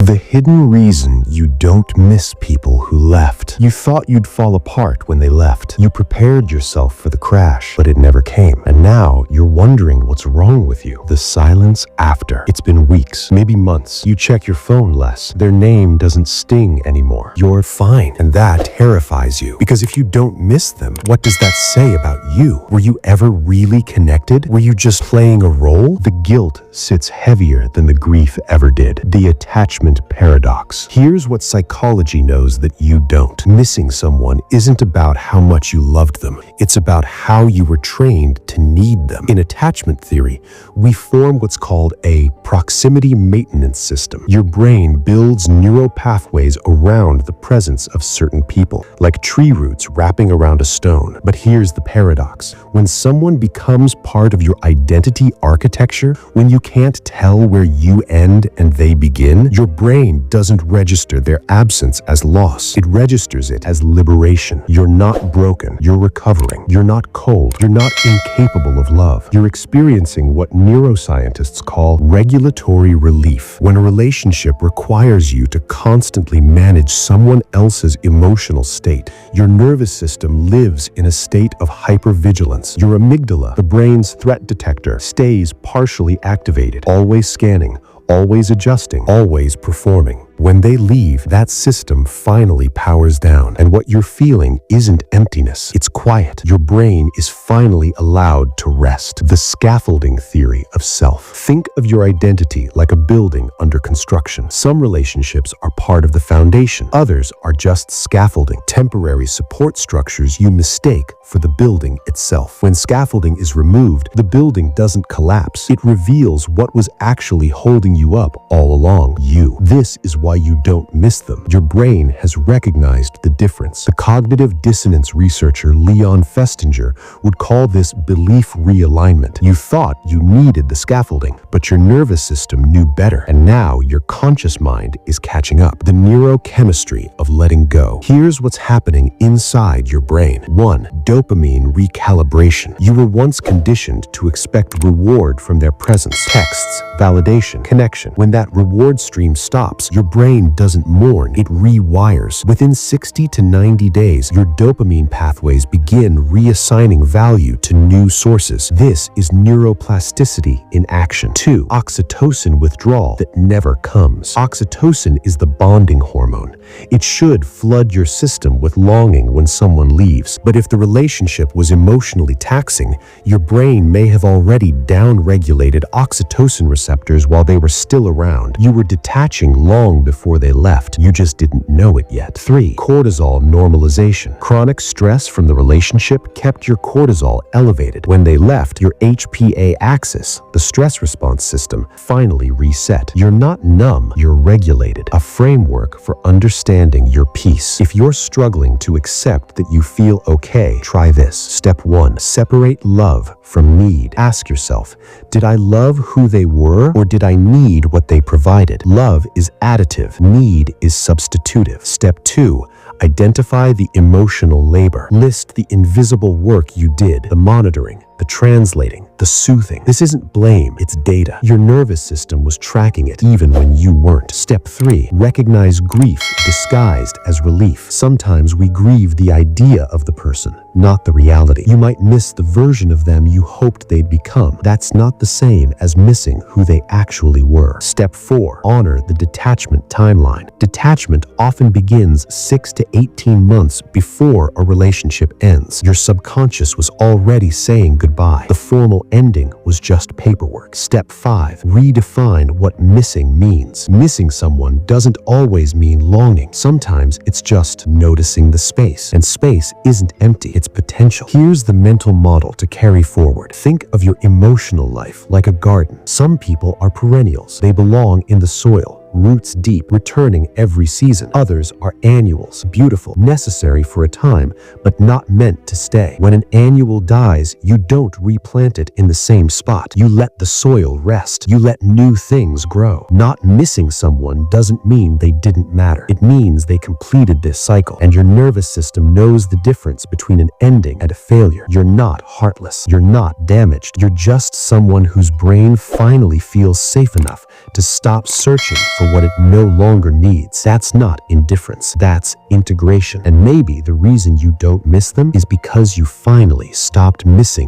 The hidden reason you don't miss people who left. You thought you'd fall apart when they left. You prepared yourself for the crash, but it never came. And now you're wondering what's wrong with you. The silence after. It's been weeks, maybe months. You check your phone less. Their name doesn't sting anymore. You're fine. And that terrifies you. Because if you don't miss them, what does that say about you? Were you ever really connected? Were you just playing a role? The guilt sits heavier than the grief ever did. The attachment paradox. Here's what psychology knows that you don't. Missing someone isn't about how much you loved them. It's about how you were trained to need them. In attachment theory, we form what's called a proximity maintenance system. Your brain builds neural pathways around the presence of certain people, like tree roots wrapping around a stone. But here's the paradox. When someone becomes part of your identity architecture, when you can't tell where you end and they begin, your brain doesn't register their absence as loss. It registers it as liberation. You're not broken. You're recovering. You're not cold. You're not incapable of love. You're experiencing what neuroscientists call regulatory relief. When a relationship requires you to constantly manage someone else's emotional state, your nervous system lives in a state of hypervigilance. Your amygdala, the brain's threat detector, stays partially activated, always scanning, always adjusting, always performing. When they leave, that system finally powers down, and what you're feeling isn't emptiness, it's quiet. Your brain is finally allowed to rest. The scaffolding theory of self. Think of your identity like a building under construction. Some relationships are part of the foundation. Others are just scaffolding, temporary support structures you mistake for the building itself. When scaffolding is removed, the building doesn't collapse. It reveals what was actually holding you up all along. You. This is why you don't miss them. Your brain has recognized the difference. The cognitive dissonance researcher Leon Festinger would call this belief realignment. You thought you needed the scaffolding, but your nervous system knew better, and now your conscious mind is catching up. The neurochemistry of letting go. Here's what's happening inside your brain. 1. Dopamine recalibration. You were once conditioned to expect reward from their presence. Texts, validation, connection. When that reward stream stops, your brain doesn't mourn, it rewires. Within 60 to 90 days, your dopamine pathways begin reassigning value to new sources. This is neuroplasticity in action. 2. Oxytocin withdrawal that never comes. Oxytocin is the bonding hormone. It should flood your system with longing when someone leaves. But if the relationship was emotionally taxing, your brain may have already down-regulated oxytocin receptors while they were still around. You were detaching long before they left. You just didn't know it yet. 3. Cortisol normalization. Chronic stress from the relationship kept your cortisol elevated. When they left, your HPA axis, the stress response system, finally reset. You're not numb, you're regulated. A framework for understanding your peace. If you're struggling to accept that you feel okay, try this. Step 1. Separate love from need. Ask yourself, did I love who they were, or did I need what they provided? Love is additive. Need is substitutive. Step 2. Identify the emotional labor. List the invisible work you did, the monitoring, the translating, the soothing. This isn't blame, it's data. Your nervous system was tracking it even when you weren't. Step 3. Recognize grief disguised as relief. Sometimes we grieve the idea of the person, not the reality. You might miss the version of them you hoped they'd become. That's not the same as missing who they actually were. Step 4. Honor the detachment timeline. Detachment often begins 6 to 18 months before a relationship ends. Your subconscious was already saying goodbye. The formal ending was just paperwork. Step 5. Redefine what missing means. Missing someone doesn't always mean longing. Sometimes it's just noticing the space. And space isn't empty, it's potential. Here's the mental model to carry forward. Think of your emotional life like a garden. Some people are perennials. They belong in the soil, roots deep, returning every season. Others are annuals, beautiful, necessary for a time, but not meant to stay. When an annual dies, you don't replant it in the same spot. You let the soil rest. You let new things grow. Not missing someone doesn't mean they didn't matter. It means they completed this cycle, and your nervous system knows the difference between an ending and a failure. You're not heartless. You're not damaged. You're just someone whose brain finally feels safe enough to stop searching for what it no longer needs. That's not indifference. That's integration. And maybe the reason you don't miss them is because you finally stopped missing